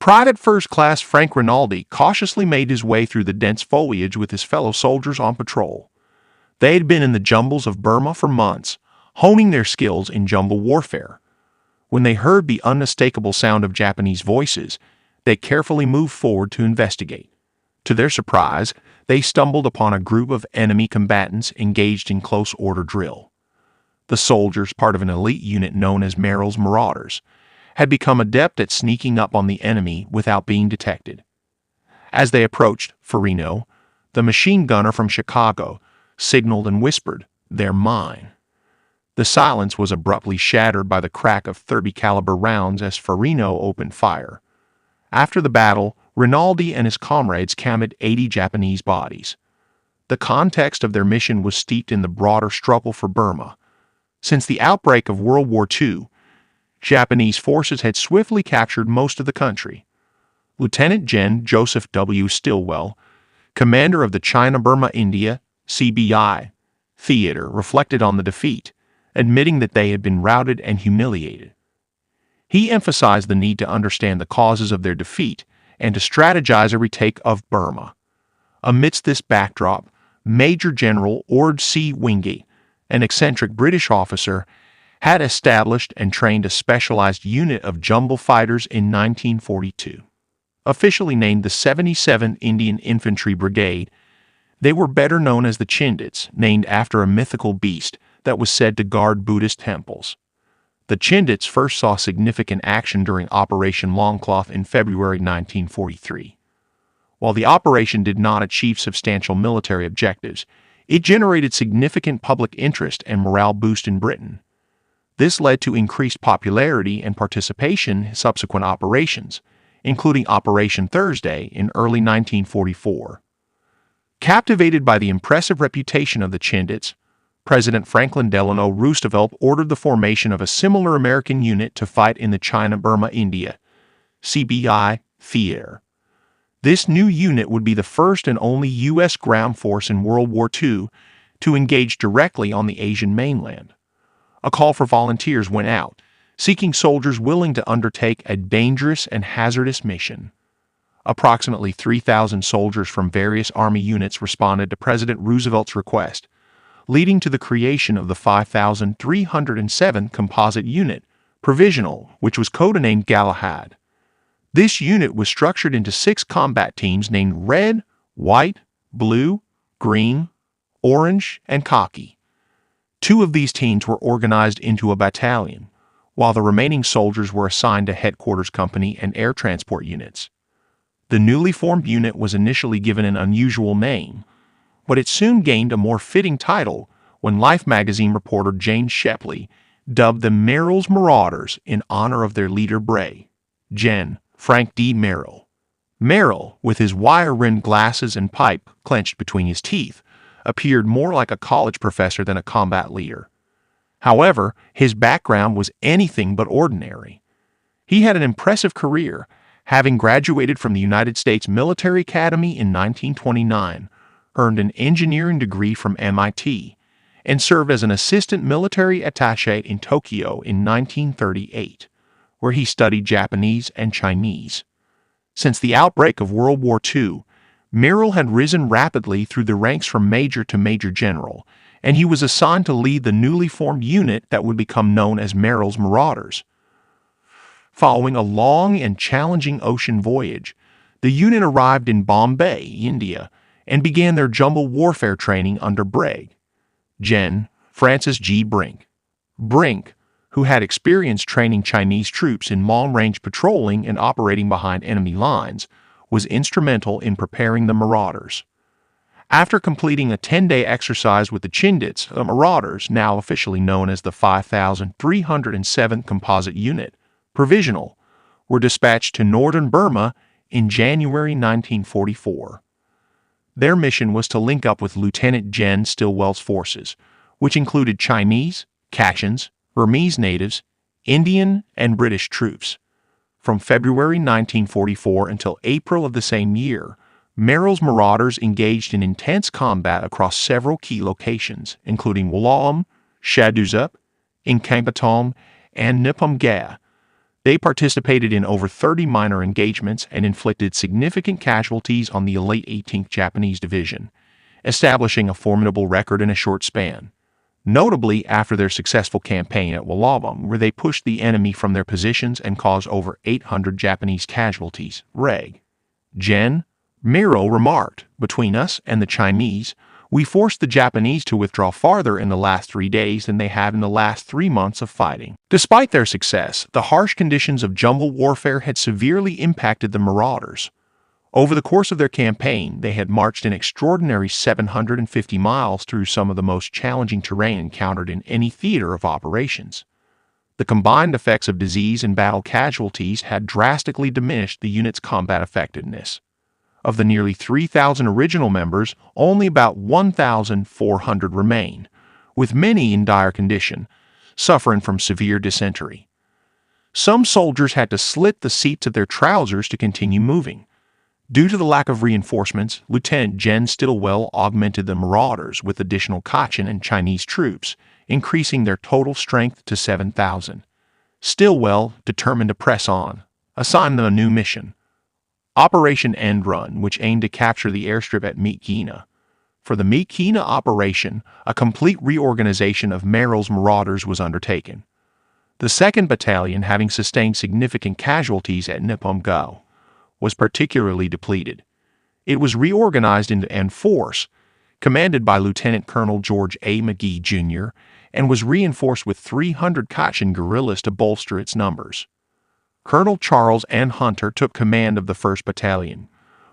Private First Class Frank Rinaldi cautiously made his way through the dense foliage with his fellow soldiers on patrol. They had been in the jungles of Burma for months, honing their skills in jungle warfare. When they heard the unmistakable sound of Japanese voices, they carefully moved forward to investigate. To their surprise, they stumbled upon a group of enemy combatants engaged in close order drill. The soldiers, part of an elite unit known as Merrill's Marauders, had become adept at sneaking up on the enemy without being detected. As they approached, Farino, the machine gunner from Chicago, signaled and whispered, "They're mine." The silence was abruptly shattered by the crack of 30 caliber rounds as Farino opened fire. After the battle, Rinaldi and his comrades counted 80 Japanese bodies. The context of their mission was steeped in the broader struggle for Burma. Since the outbreak of World War II, Japanese forces had swiftly captured most of the country. Lieutenant Gen. Joseph W. Stilwell, commander of the China-Burma India CBI Theater, reflected on the defeat, admitting that they had been routed and humiliated. He emphasized the need to understand the causes of their defeat and to strategize a retake of Burma. Amidst this backdrop, Major General Ord C. Wingate, an eccentric British officer, had established and trained a specialized unit of jungle fighters in 1942. Officially named the 77th Indian Infantry Brigade, they were better known as the Chindits, named after a mythical beast that was said to guard Buddhist temples. The Chindits first saw significant action during Operation Longcloth in February 1943. While the operation did not achieve substantial military objectives, it generated significant public interest and morale boost in Britain. This led to increased popularity and participation in subsequent operations, including Operation Thursday in early 1944. Captivated by the impressive reputation of the Chindits, President Franklin Delano Roosevelt ordered the formation of a similar American unit to fight in the China-Burma India CBI Theater. This new unit would be the first and only U.S. ground force in World War II to engage directly on the Asian mainland. A call for volunteers went out, seeking soldiers willing to undertake a dangerous and hazardous mission. Approximately 3,000 soldiers from various Army units responded to President Roosevelt's request, leading to the creation of the 5,307 Composite Unit, Provisional, which was codenamed Galahad. This unit was structured into 6 combat teams named Red, White, Blue, Green, Orange, and Khaki. 2 of these teams were organized into a battalion, while the remaining soldiers were assigned to headquarters company and air transport units. The newly formed unit was initially given an unusual name, but it soon gained a more fitting title when Life magazine reporter Jane Shepley dubbed them Merrill's Marauders in honor of their leader Brig, Gen. Frank D. Merrill. Merrill, with his wire-rimmed glasses and pipe clenched between his teeth, appeared more like a college professor than a combat leader. However, his background was anything but ordinary. He had an impressive career, having graduated from the United States Military Academy in 1929, earned an engineering degree from MIT, and served as an assistant military attaché in Tokyo in 1938, where he studied Japanese and Chinese. Since the outbreak of World War II, Merrill had risen rapidly through the ranks from major to major general, and he was assigned to lead the newly formed unit that would become known as Merrill's Marauders. Following a long and challenging ocean voyage, the unit arrived in Bombay, India, and began their jungle warfare training under Brig, Gen. Francis G. Brink. Brink, who had experience training Chinese troops in long-range patrolling and operating behind enemy lines, was instrumental in preparing the Marauders. After completing a 10-day exercise with the Chindits, the Marauders, now officially known as the 5,307th Composite Unit, Provisional, were dispatched to northern Burma in January 1944. Their mission was to link up with Lieutenant Gen. Stilwell's forces, which included Chinese, Kachins, Burmese natives, Indian, and British troops. From February 1944 until April of the same year, Merrill's Marauders engaged in intense combat across several key locations, including Wallam, Shaduzup, Inkampatom, and Nipamgaya. They participated in over 30 minor engagements and inflicted significant casualties on the elite 18th Japanese Division, establishing a formidable record in a short span. Notably, after their successful campaign at Unyielding, where they pushed the enemy from their positions and caused over 800 Japanese casualties, Reg. Gen. Merrill remarked, "Between us and the Chinese, we forced the Japanese to withdraw farther in the last 3 days than they have in the last 3 months of fighting." Despite their success, the harsh conditions of jungle warfare had severely impacted the Marauders. Over the course of their campaign, they had marched an extraordinary 750 miles through some of the most challenging terrain encountered in any theater of operations. The combined effects of disease and battle casualties had drastically diminished the unit's combat effectiveness. Of the nearly 3,000 original members, only about 1,400 remain, with many in dire condition, suffering from severe dysentery. Some soldiers had to slit the seats of their trousers to continue moving. Due to the lack of reinforcements, Lieutenant Gen Stillwell augmented the Marauders with additional Kachin and Chinese troops, increasing their total strength to 7,000. Stillwell, determined to press on, assigned them a new mission, Operation End Run, which aimed to capture the airstrip at Myitkyina. For the Myitkyina operation, a complete reorganization of Merrill's Marauders was undertaken. The 2nd Battalion, having sustained significant casualties at Nippon Go, was particularly depleted. It was reorganized into N Force, commanded by Lieutenant Colonel George A. McGee, Jr., and was reinforced with 300 Kachin guerrillas to bolster its numbers. Colonel Charles N. Hunter took command of the 1st Battalion,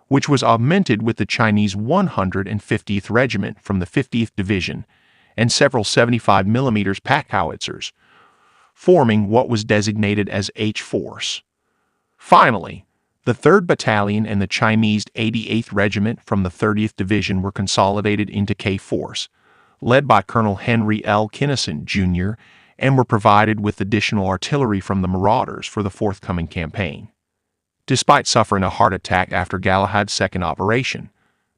which was augmented with the Chinese 150th Regiment from the 50th Division and several 75mm pack howitzers, forming what was designated as H Force. Finally, the 3rd Battalion and the Chinese 88th Regiment from the 30th Division were consolidated into K Force, led by Colonel Henry L. Kinnison, Jr., and were provided with additional artillery from the Marauders for the forthcoming campaign. Despite suffering a heart attack after Galahad's 2nd operation,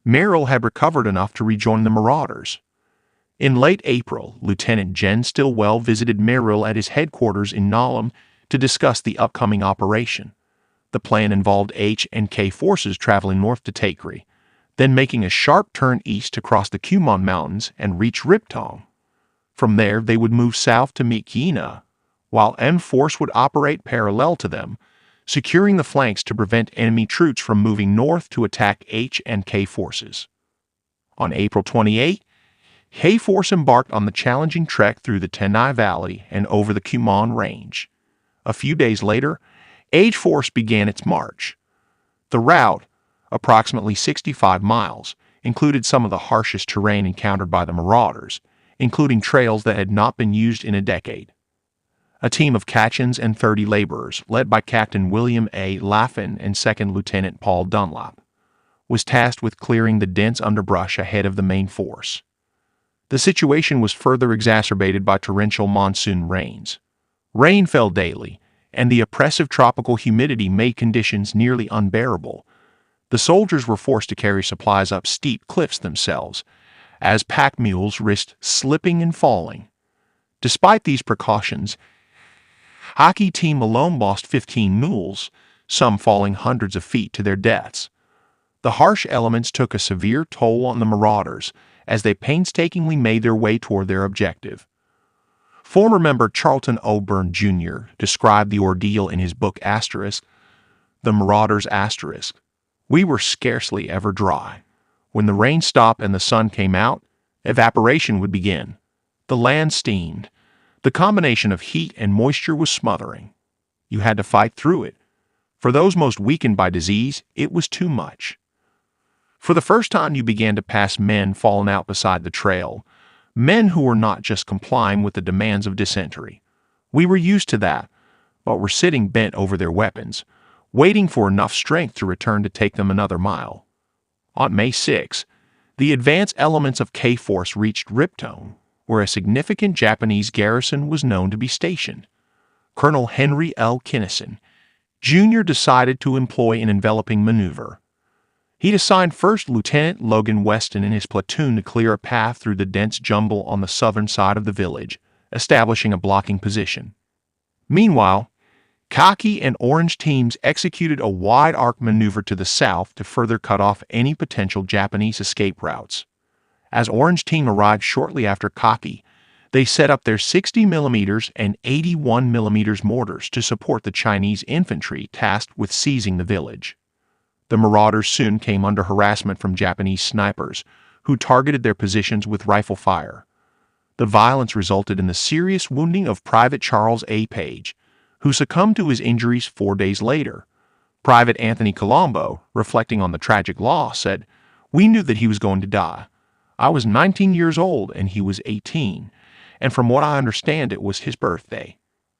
Merrill had recovered enough to rejoin the Marauders. In late April, Lieutenant Gen Stillwell visited Merrill at his headquarters in Nalam to discuss the upcoming operation. The plan involved H and K forces traveling north to Takri, then making a sharp turn east to cross the Kumon Mountains and reach Riptong. From there, they would move south to Myitkyina, while M Force would operate parallel to them, securing the flanks to prevent enemy troops from moving north to attack H and K forces. On April 28, K Force embarked on the challenging trek through the Tenai Valley and over the Kumon Range. A few days later, H Force began its march. The route, approximately 65 miles, included some of the harshest terrain encountered by the Marauders, including trails that had not been used in a decade. A team of Kachins and 30 laborers, led by Captain William A. Laffin and 2nd Lieutenant Paul Dunlop, was tasked with clearing the dense underbrush ahead of the main force. The situation was further exacerbated by torrential monsoon rains. Rain fell daily, and the oppressive tropical humidity made conditions nearly unbearable. The soldiers were forced to carry supplies up steep cliffs themselves, as pack mules risked slipping and falling. Despite these precautions, Hockey Team alone lost 15 mules, some falling hundreds of feet to their deaths. The harsh elements took a severe toll on the Marauders as they painstakingly made their way toward their objective. Former member Charlton O'Byrne, Jr. described the ordeal in his book The Marauders*. "We were scarcely ever dry. When the rain stopped and the sun came out, evaporation would begin. The land steamed. The combination of heat and moisture was smothering. You had to fight through it. For those most weakened by disease, it was too much. For the first time you began to pass men fallen out beside the trail, men who were not just complying with the demands of dysentery. We were used to that, but were sitting bent over their weapons, waiting for enough strength to return to take them another mile. On May 6, the advance elements of K Force reached Riptong, where a significant Japanese garrison was known to be stationed. Colonel Henry L. Kinnison, Jr. decided to employ an enveloping maneuver. He'd assigned 1st Lieutenant Logan Weston and his platoon to clear a path through the dense jungle on the southern side of the village, establishing a blocking position. Meanwhile, Khaki and Orange teams executed a wide-arc maneuver to the south to further cut off any potential Japanese escape routes. As Orange team arrived shortly after Khaki, they set up their 60mm and 81mm mortars to support the Chinese infantry tasked with seizing the village. The Marauders soon came under harassment from Japanese snipers, who targeted their positions with rifle fire. The violence resulted in the serious wounding of Private Charles A. Page, who succumbed to his injuries 4 days later. Private Anthony Colombo, reflecting on the tragic loss, said, "We knew that he was going to die. I was 19 years old and he was 18, and from what I understand it was his birthday.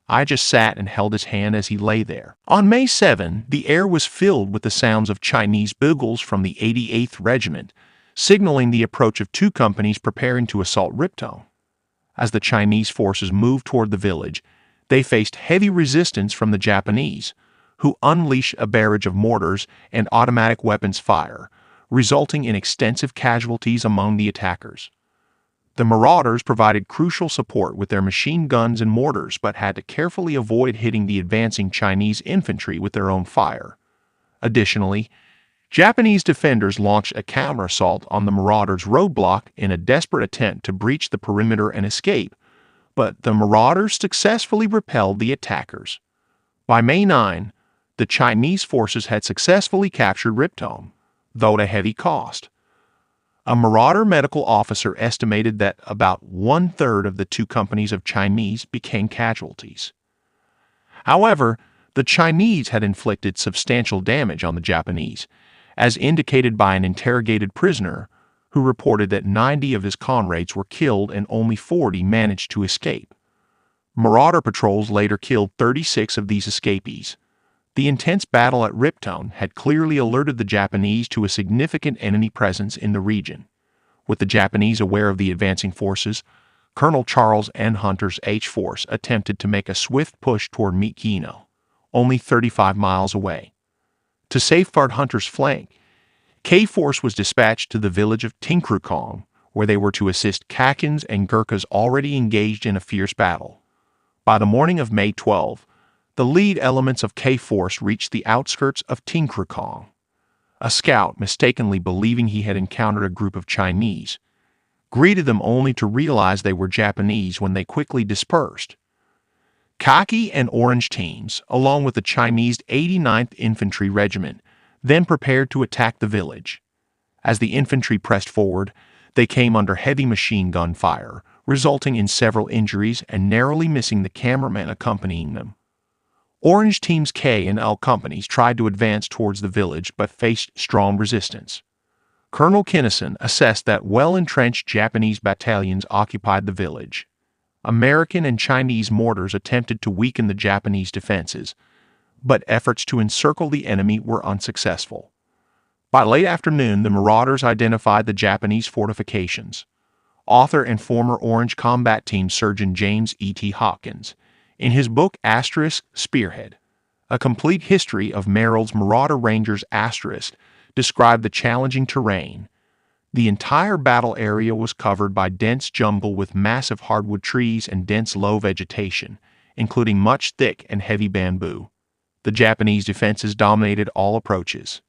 I just sat and held his hand as he lay there." On May 7, the air was filled with the sounds of Chinese bugles from the 88th Regiment, signaling the approach of 2 companies preparing to assault Ripton. As the Chinese forces moved toward the village, they faced heavy resistance from the Japanese, who unleashed a barrage of mortars and automatic weapons fire, resulting in extensive casualties among the attackers. The Marauders provided crucial support with their machine guns and mortars but had to carefully avoid hitting the advancing Chinese infantry with their own fire. Additionally, Japanese defenders launched a counter-assault on the Marauders' roadblock in a desperate attempt to breach the perimeter and escape, but the Marauders successfully repelled the attackers. By May 9, the Chinese forces had successfully captured Ripton, though at a heavy cost. A Marauder medical officer estimated that about 1/3 of the 2 companies of Chinese became casualties. However, the Chinese had inflicted substantial damage on the Japanese, as indicated by an interrogated prisoner who reported that 90 of his comrades were killed and only 40 managed to escape. Marauder patrols later killed 36 of these escapees. The intense battle at Ripton had clearly alerted the Japanese to a significant enemy presence in the region. With the Japanese aware of the advancing forces, Colonel Charles N. Hunter's H Force attempted to make a swift push toward Myitkyina, only 35 miles away. To safeguard Hunter's flank, K Force was dispatched to the village of Tinkrukong, where they were to assist Khakkins and Gurkhas already engaged in a fierce battle. By the morning of May 12, the lead elements of K Force reached the outskirts of Tinkrukong. A scout, mistakenly believing he had encountered a group of Chinese, greeted them only to realize they were Japanese when they quickly dispersed. Khaki and Orange teams, along with the Chinese 89th Infantry Regiment, then prepared to attack the village. As the infantry pressed forward, they came under heavy machine gun fire, resulting in several injuries and narrowly missing the cameraman accompanying them. Orange Teams K and L companies tried to advance towards the village but faced strong resistance. Colonel Kinnison assessed that well-entrenched Japanese battalions occupied the village. American and Chinese mortars attempted to weaken the Japanese defenses, but efforts to encircle the enemy were unsuccessful. By late afternoon, the Marauders identified the Japanese fortifications. Author and former Orange Combat Team Surgeon James E.T. Hopkins, in his book Spearhead, A Complete History of Merrill's Marauder Rangers described the challenging terrain. The entire battle area was covered by dense jungle with massive hardwood trees and dense low vegetation, including much thick and heavy bamboo. The Japanese defenses dominated all approaches.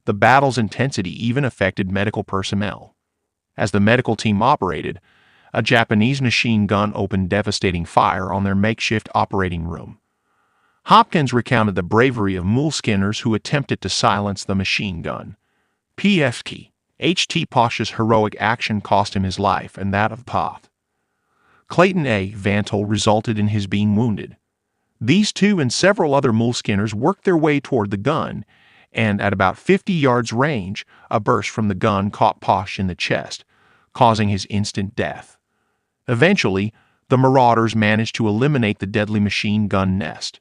The battle's intensity even affected medical personnel. As the medical team operated, a Japanese machine gun opened devastating fire on their makeshift operating room. Hopkins recounted the bravery of Moolskinners who attempted to silence the machine gun. P.F.K. H.T. Pasha's heroic action cost him his life and that of Poth. Clayton A. Vantel resulted in his being wounded. These 2 and several other Moolskinners worked their way toward the gun, and at about 50 yards range, a burst from the gun caught Posh in the chest, causing his instant death. Eventually, the Marauders managed to eliminate the deadly machine gun nest.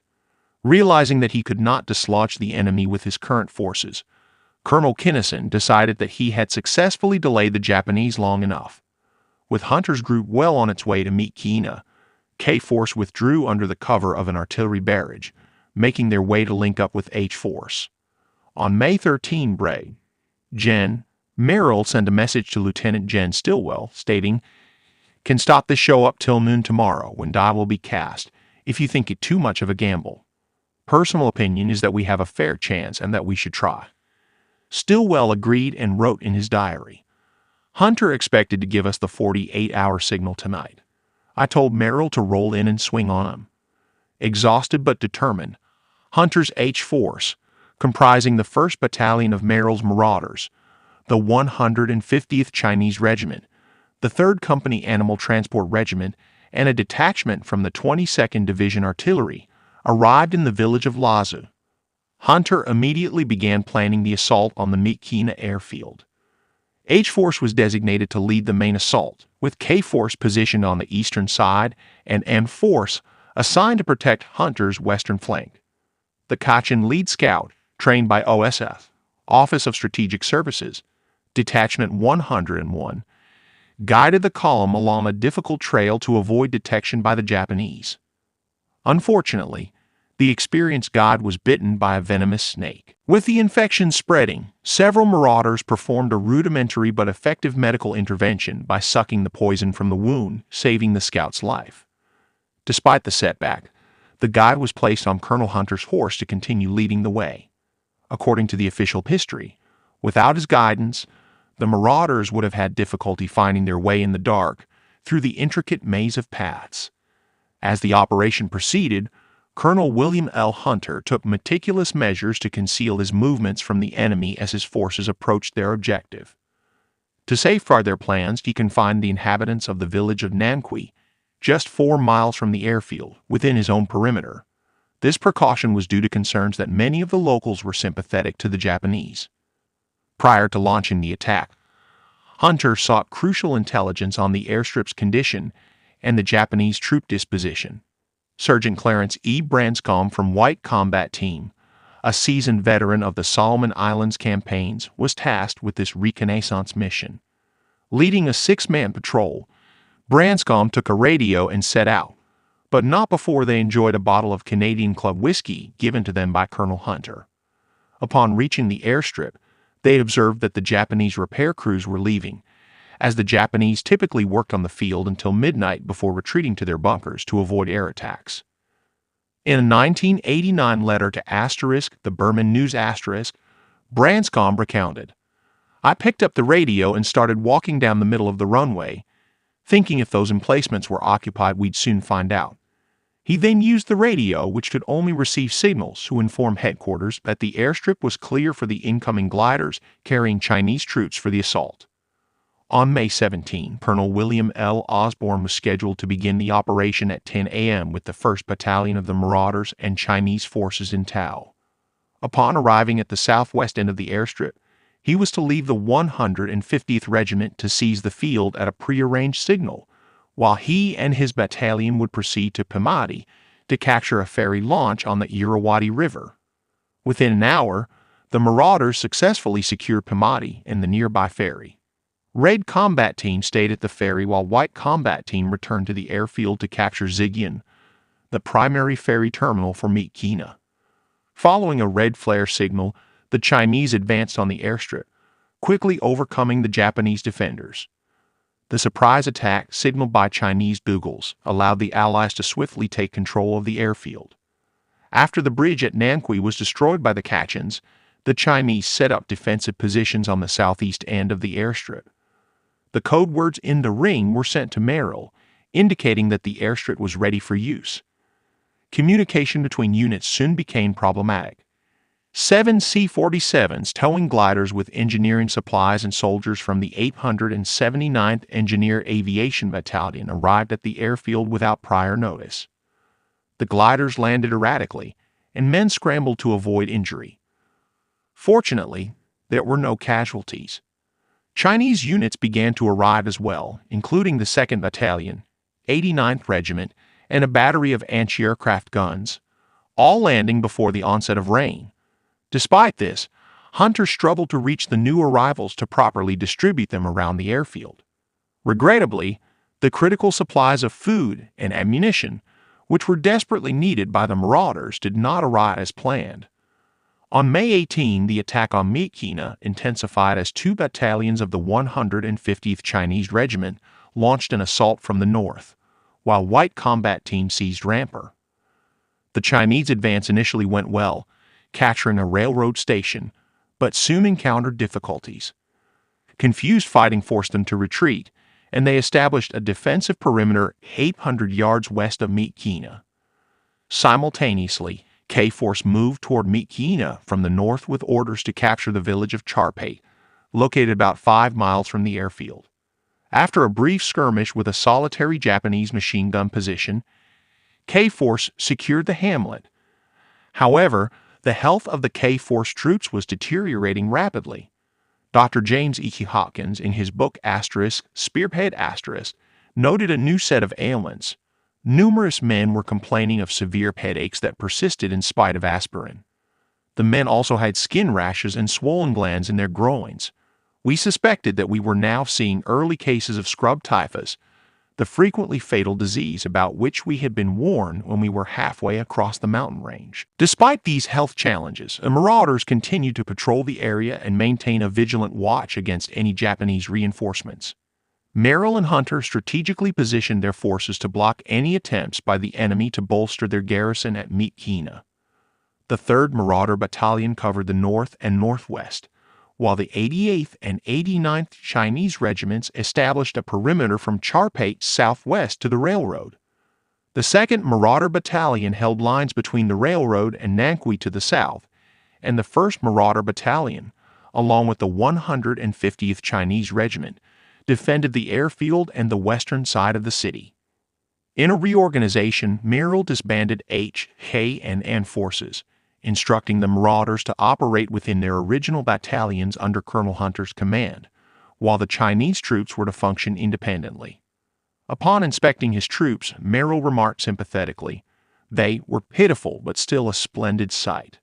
Realizing that he could not dislodge the enemy with his current forces, Colonel Kinnison decided that he had successfully delayed the Japanese long enough. With Hunter's group well on its way to Myitkyina, K Force withdrew under the cover of an artillery barrage, making their way to link up with H Force. On May 13, Brig. Gen. Merrill sent a message to Lieutenant Gen. Stilwell, stating, "Can stop this show up till noon tomorrow, when die will be cast, if you think it too much of a gamble." personal opinion is that we have a fair chance and that we should try." Stilwell agreed and wrote in his diary, "Hunter expected to give us the 48-hour signal tonight. I told Merrill to roll in and swing on him." Exhausted but determined, Hunter's H Force, comprising the 1st Battalion of Merrill's Marauders, the 150th Chinese Regiment, the 3rd Company Animal Transport Regiment, and a detachment from the 22nd Division Artillery, arrived in the village of Lazu. Hunter immediately began planning the assault on the Myitkyina airfield. H Force was designated to lead the main assault, with K Force positioned on the eastern side and M Force assigned to protect Hunter's western flank. The Kachin lead scout, trained by OSF, Office of Strategic Services, Detachment 101, guided the column along a difficult trail to avoid detection by the Japanese. Unfortunately, the experienced guide was bitten by a venomous snake. With the infection spreading, several marauders performed a rudimentary but effective medical intervention by sucking the poison from the wound, saving the scout's life. Despite the setback, the guide was placed on Colonel Hunter's horse to continue leading the way. According to the official history, without his guidance, the marauders would have had difficulty finding their way in the dark through the intricate maze of paths. As the operation proceeded, Colonel William L. Hunter took meticulous measures to conceal his movements from the enemy as his forces approached their objective. To safeguard their plans, he confined the inhabitants of the village of Nanqui, just 4 miles from the airfield, within his own perimeter. This precaution was due to concerns that many of the locals were sympathetic to the Japanese. Prior to launching the attack, Hunter sought crucial intelligence on the airstrip's condition and the Japanese troop disposition. Sergeant Clarence E. Branscombe from White Combat Team, a seasoned veteran of the Solomon Islands campaigns, was tasked with this reconnaissance mission. Leading a 6-man patrol, Branscombe took a radio and set out, but not before they enjoyed a bottle of Canadian Club whiskey given to them by Colonel Hunter. Upon reaching the airstrip, they observed that the Japanese repair crews were leaving, as the Japanese typically worked on the field until midnight before retreating to their bunkers to avoid air attacks. In a 1989 letter to the Burman News Branscombe recounted, "I picked up the radio and started walking down the middle of the runway, thinking if those emplacements were occupied we'd soon find out. He then used the radio, which could only receive signals, to inform headquarters that the airstrip was clear for the incoming gliders carrying Chinese troops for the assault." On May 17, Colonel William L. Osborne was scheduled to begin the operation at 10 a.m. with the 1st Battalion of the Marauders and Chinese forces in Tao. Upon arriving at the southwest end of the airstrip, he was to leave the 150th Regiment to seize the field at a prearranged signal, while he and his battalion would proceed to Pimati to capture a ferry launch on the Irrawaddy River. Within an hour, the Marauders successfully secured Pimati and the nearby ferry. Red Combat Team stayed at the ferry while White Combat Team returned to the airfield to capture Zigyan, the primary ferry terminal for Myitkyina. Following a red flare signal, the Chinese advanced on the airstrip, quickly overcoming the Japanese defenders. The surprise attack, signaled by Chinese bugles, allowed the Allies to swiftly take control of the airfield. After the bridge at Nanqui was destroyed by the Kachins, the Chinese set up defensive positions on the southeast end of the airstrip. The code words "in the ring" were sent to Merrill, indicating that the airstrip was ready for use. Communication between units soon became problematic. 7 C-47s towing gliders with engineering supplies and soldiers from the 879th Engineer Aviation Battalion arrived at the airfield without prior notice. The gliders landed erratically, and men scrambled to avoid injury. Fortunately, there were no casualties. Chinese units began to arrive as well, including the 2nd Battalion, 89th Regiment, and a battery of anti-aircraft guns, all landing before the onset of rain. Despite this, Hunter struggled to reach the new arrivals to properly distribute them around the airfield. Regrettably, the critical supplies of food and ammunition, which were desperately needed by the Marauders, did not arrive as planned. On May 18, the attack on Myitkyina intensified as 2 battalions of the 150th Chinese Regiment launched an assault from the north, while White Combat Team seized Rampur. The The Chinese advance initially went well, capturing a railroad station, but soon encountered difficulties. Confused fighting forced them to retreat, and they established a defensive perimeter 800 yards west of Myitkyina. Simultaneously, K-Force moved toward Myitkyina from the north with orders to capture the village of Charpate, located about 5 miles from the airfield. After a brief skirmish with a solitary Japanese machine gun position, K-Force secured the hamlet. However, the health of the K-Force troops was deteriorating rapidly. Dr. James E. Hopkins, in his book Spearhead *, noted a new set of ailments. Numerous men were complaining of severe headaches that persisted in spite of aspirin. The men also had skin rashes and swollen glands in their groins. We suspected that we were now seeing early cases of scrub typhus, the frequently fatal disease about which we had been warned when we were halfway across the mountain range. Despite these health challenges, the Marauders continued to patrol the area and maintain a vigilant watch against any Japanese reinforcements. Merrill and Hunter strategically positioned their forces to block any attempts by the enemy to bolster their garrison at Myitkyina. The 3rd Marauder Battalion covered the north and northwest, while the 88th and 89th Chinese regiments established a perimeter from Charpate southwest to the railroad. The 2nd Marauder Battalion held lines between the railroad and Nanqui to the south, and the 1st Marauder Battalion, along with the 150th Chinese Regiment, defended the airfield and the western side of the city. In a reorganization, Merrill disbanded H, K, and N forces, instructing the Marauders to operate within their original battalions under Colonel Hunter's command, while the Chinese troops were to function independently. Upon inspecting his troops, Merrill remarked sympathetically, "They were pitiful but still a splendid sight."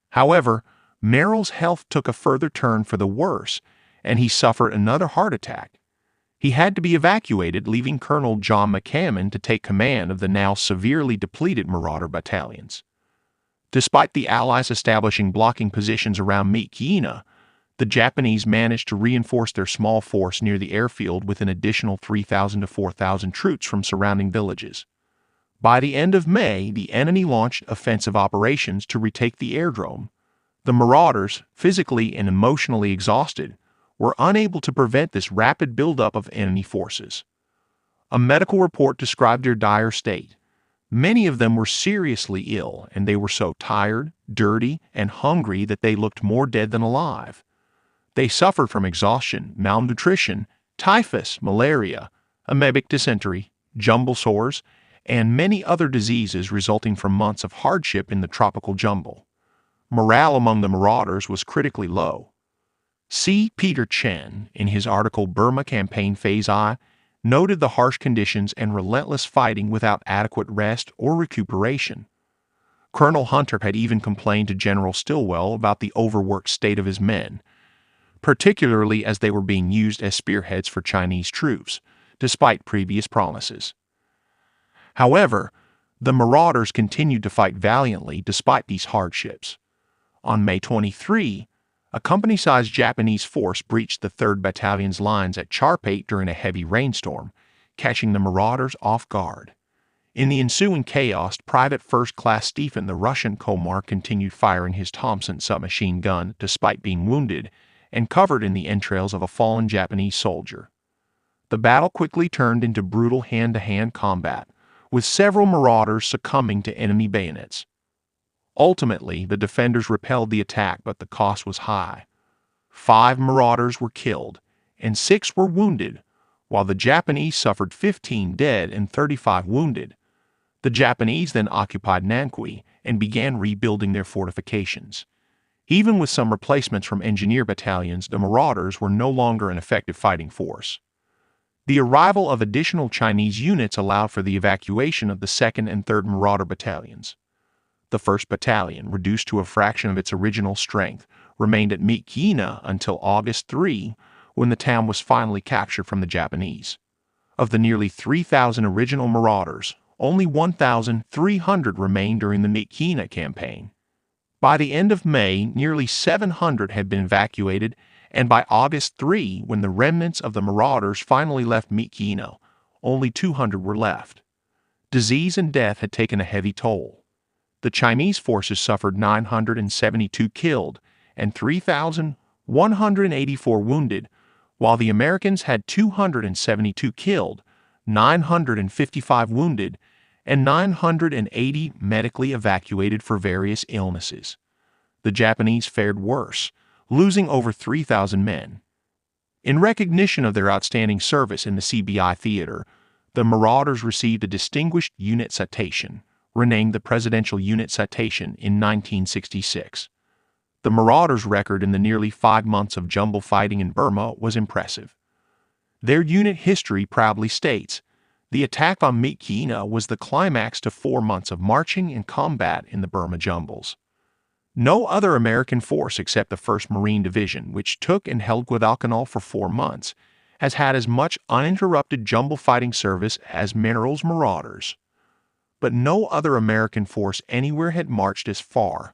However, Merrill's health took a further turn for the worse, and he suffered another heart attack. He had to be evacuated, leaving Colonel John McCammon to take command of the now severely depleted Marauder battalions. Despite the Allies establishing blocking positions around Myitkyina, the Japanese managed to reinforce their small force near the airfield with an additional 3,000 to 4,000 troops from surrounding villages. By the end of May, the enemy launched offensive operations to retake the airdrome. The Marauders, physically and emotionally exhausted, were unable to prevent this rapid buildup of enemy forces. A medical report described their dire state. Many of them were seriously ill, and they were so tired, dirty, and hungry that they looked more dead than alive. They suffered from exhaustion, malnutrition, typhus, malaria, amoebic dysentery, jumble sores, and many other diseases resulting from months of hardship in the tropical jungle. Morale among the Marauders was critically low. C. Peter Chen, in his article Burma Campaign Phase I, noted the harsh conditions and relentless fighting without adequate rest or recuperation. Colonel Hunter had even complained to General Stilwell about the overworked state of his men, particularly as they were being used as spearheads for Chinese troops, despite previous promises. However, the Marauders continued to fight valiantly despite these hardships. On May 23, a company-sized Japanese force breached the 3rd Battalion's lines at Charpate during a heavy rainstorm, catching the Marauders off guard. In the ensuing chaos, Private First Class Stephen the Russian Komar continued firing his Thompson submachine gun despite being wounded and covered in the entrails of a fallen Japanese soldier. The battle quickly turned into brutal hand-to-hand combat, with several Marauders succumbing to enemy bayonets. Ultimately, the defenders repelled the attack, but the cost was high. 5 Marauders were killed, and 6 were wounded, while the Japanese suffered 15 dead and 35 wounded. The Japanese then occupied Nanqui and began rebuilding their fortifications. Even with some replacements from engineer battalions, the Marauders were no longer an effective fighting force. The arrival of additional Chinese units allowed for the evacuation of the 2nd and 3rd Marauder battalions. The 1st Battalion, reduced to a fraction of its original strength, remained at Myitkyina until August 3, when the town was finally captured from the Japanese. Of the nearly 3,000 original Marauders, only 1,300 remained during the Myitkyina campaign. By the end of May, nearly 700 had been evacuated, and by August 3, when the remnants of the Marauders finally left Myitkyina, only 200 were left. Disease and death had taken a heavy toll. The Chinese forces suffered 972 killed and 3,184 wounded, while the Americans had 272 killed, 955 wounded, and 980 medically evacuated for various illnesses. The Japanese fared worse, losing over 3,000 men. In recognition of their outstanding service in the CBI Theater, the Marauders received a Distinguished Unit Citation, renamed the Presidential Unit Citation in 1966. The Marauders' record in the nearly 5 months of jumble fighting in Burma was impressive. Their unit history proudly states, "The attack on Myitkyina was the climax to 4 months of marching and combat in the Burma jumbles." No other American force except the 1st Marine Division, which took and held Guadalcanal for 4 months, has had as much uninterrupted jumble fighting service as Merrill's Marauders. But no other American force anywhere had marched as far,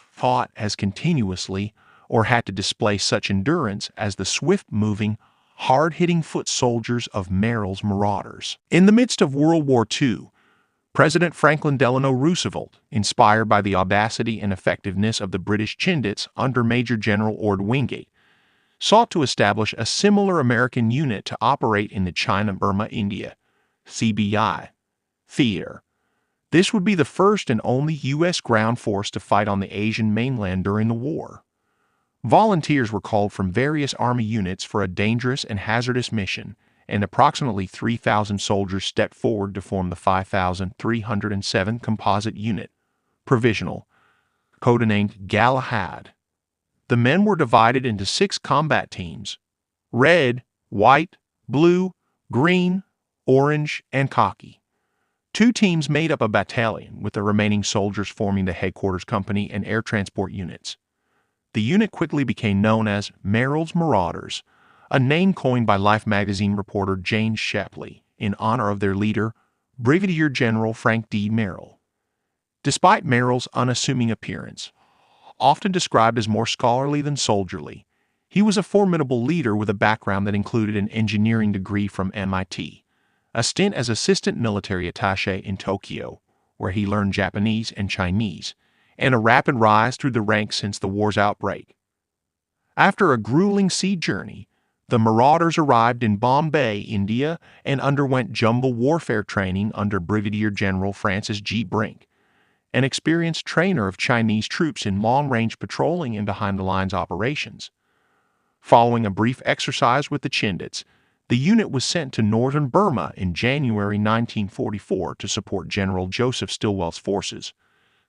fought as continuously, or had to display such endurance as the swift-moving, hard-hitting foot soldiers of Merrill's Marauders. In the midst of World War II, President Franklin Delano Roosevelt, inspired by the audacity and effectiveness of the British Chindits under Major General Ord Wingate, sought to establish a similar American unit to operate in the China-Burma-India (CBI) Theater. This would be the first and only U.S. ground force to fight on the Asian mainland during the war. Volunteers were called from various Army units for a dangerous and hazardous mission, and approximately 3,000 soldiers stepped forward to form the 5,307 Composite Unit, Provisional, codenamed Galahad. The men were divided into 6 combat teams: red, white, blue, green, orange, and khaki. 2 teams made up a battalion, with the remaining soldiers forming the headquarters company and air transport units. The unit quickly became known as Merrill's Marauders, a name coined by Life magazine reporter Jane Shapley in honor of their leader, Brigadier General Frank D. Merrill. Despite Merrill's unassuming appearance, often described as more scholarly than soldierly, he was a formidable leader with a background that included an engineering degree from MIT, a stint as assistant military attaché in Tokyo, where he learned Japanese and Chinese, and a rapid rise through the ranks since the war's outbreak. After a grueling sea journey, the Marauders arrived in Bombay, India, and underwent jumble warfare training under Brigadier General Francis G. Brig, an experienced trainer of Chinese troops in long-range patrolling and behind-the-lines operations. Following a brief exercise with the Chindits, the unit was sent to northern Burma in January 1944 to support General Joseph Stilwell's forces,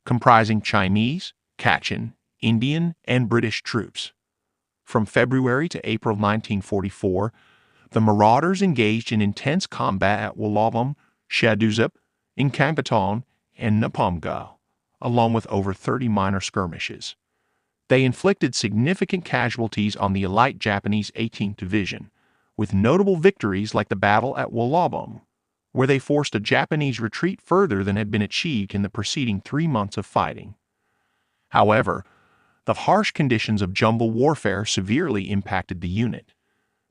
comprising Chinese, Kachin, Indian, and British troops. From February to April 1944, the Marauders engaged in intense combat at Wollobam, Shaduzup, Inkambaton, and Napomga, along with over 30 minor skirmishes. They inflicted significant casualties on the elite Japanese 18th Division, with notable victories like the battle at Wollobam, where they forced a Japanese retreat further than had been achieved in the preceding 3 months of fighting. However, the harsh conditions of jumble warfare severely impacted the unit.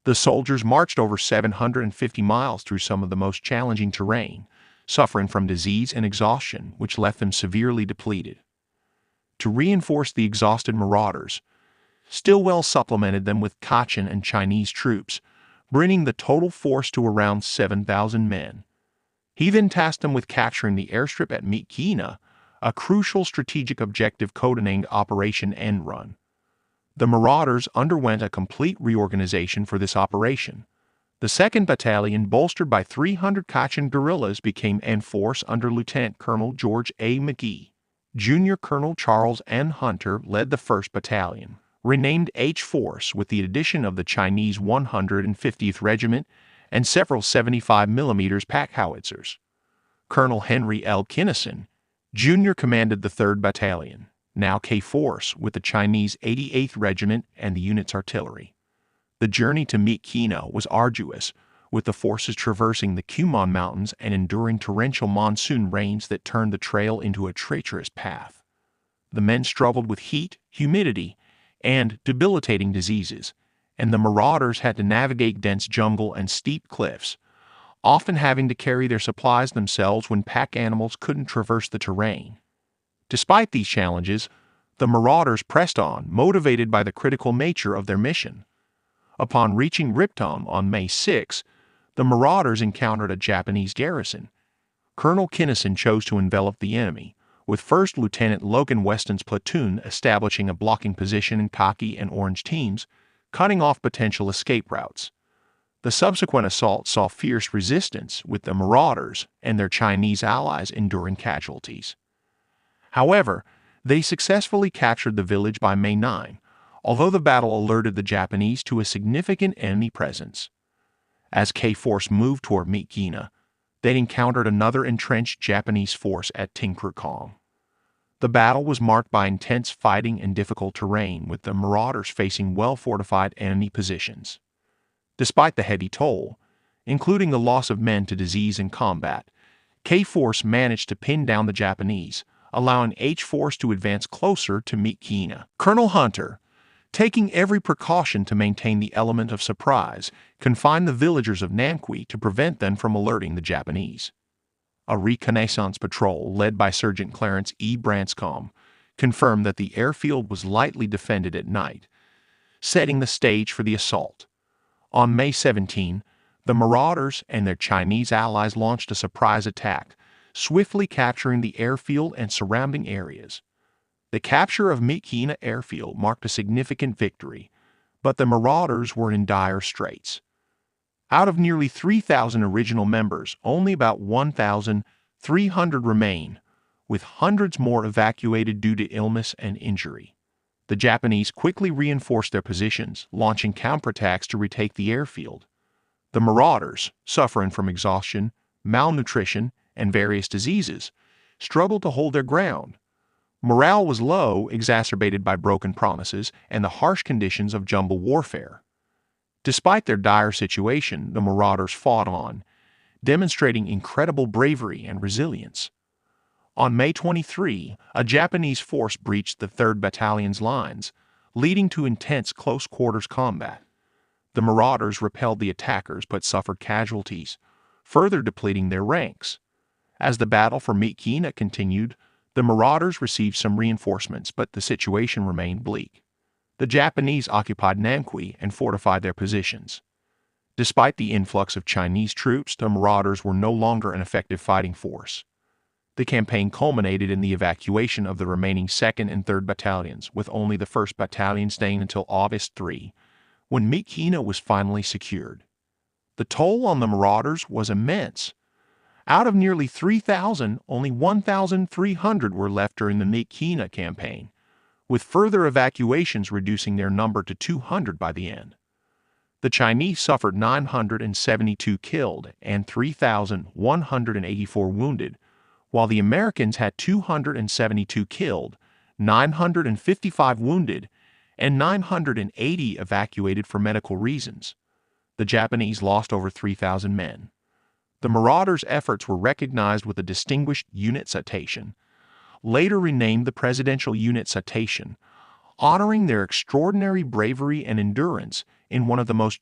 The soldiers marched over 750 miles through some of the most challenging terrain, suffering from disease and exhaustion, which left them severely depleted. To reinforce the exhausted Marauders, Stilwell supplemented them with Kachin and Chinese troops, bringing the total force to around 7,000 men. He then tasked them with capturing the airstrip at Myitkyina, a crucial strategic objective codenamed Operation End Run. The Marauders underwent a complete reorganization for this operation. The 2nd Battalion, bolstered by 300 Kachin guerrillas, became N Force under Lieutenant Colonel George A. McGee. Junior Colonel Charles N. Hunter led the 1st Battalion, renamed H Force with the addition of the Chinese 150th Regiment and several 75mm pack howitzers. Colonel Henry L. Kinnison, Jr. commanded the 3rd Battalion, now K Force, with the Chinese 88th Regiment and the unit's artillery. The journey to Myitkyina was arduous, with the forces traversing the Kumon Mountains and enduring torrential monsoon rains that turned the trail into a treacherous path. The men struggled with heat, humidity, and debilitating diseases, and the Marauders had to navigate dense jungle and steep cliffs, often having to carry their supplies themselves when pack animals couldn't traverse the terrain. Despite these challenges, the Marauders pressed on, motivated by the critical nature of their mission. Upon reaching Ripton on May 6, the Marauders encountered a Japanese garrison. Colonel Kinnison chose to envelop the enemy, with First Lieutenant Logan Weston's platoon establishing a blocking position in khaki and orange teams, cutting off potential escape routes. The subsequent assault saw fierce resistance, with the Marauders and their Chinese allies enduring casualties. However, they successfully captured the village by May 9, although the battle alerted the Japanese to a significant enemy presence. As K-Force moved toward Myitkyina, they encountered another entrenched Japanese force at Tingprukong. The battle was marked by intense fighting and difficult terrain, with the Marauders facing well-fortified enemy positions. Despite the heavy toll, including the loss of men to disease and combat, K-Force managed to pin down the Japanese, allowing H-Force to advance closer to Myitkyina. Colonel Hunter, taking every precaution to maintain the element of surprise, confined the villagers of Namqui to prevent them from alerting the Japanese. A reconnaissance patrol led by Sergeant Clarence E. Branscombe confirmed that the airfield was lightly defended at night, setting the stage for the assault. On May 17, the Marauders and their Chinese allies launched a surprise attack, swiftly capturing the airfield and surrounding areas. The capture of Myitkyina airfield marked a significant victory, but the Marauders were in dire straits. Out of nearly 3,000 original members, only about 1,300 remain, with hundreds more evacuated due to illness and injury. The Japanese quickly reinforced their positions, launching counterattacks to retake the airfield. The Marauders, suffering from exhaustion, malnutrition, and various diseases, struggled to hold their ground. Morale was low, exacerbated by broken promises and the harsh conditions of jungle warfare. Despite their dire situation, the Marauders fought on, demonstrating incredible bravery and resilience. On May 23, a Japanese force breached the 3rd Battalion's lines, leading to intense close-quarters combat. The Marauders repelled the attackers but suffered casualties, further depleting their ranks. As the battle for Myitkyina continued, the Marauders received some reinforcements, but the situation remained bleak. The Japanese occupied Namqui and fortified their positions. Despite the influx of Chinese troops, the Marauders were no longer an effective fighting force. The campaign culminated in the evacuation of the remaining 2nd and 3rd Battalions, with only the 1st Battalion staying until August 3, when Myitkyina was finally secured. The toll on the Marauders was immense. Out of nearly 3,000, only 1,300 were left during the Myitkyina campaign, with further evacuations reducing their number to 200 by the end. The Chinese suffered 972 killed and 3,184 wounded, while the Americans had 272 killed, 955 wounded, and 980 evacuated for medical reasons. The Japanese lost over 3,000 men. The Marauders' efforts were recognized with a Distinguished Unit Citation, later renamed the Presidential Unit Citation, honoring their extraordinary bravery and endurance in one of the most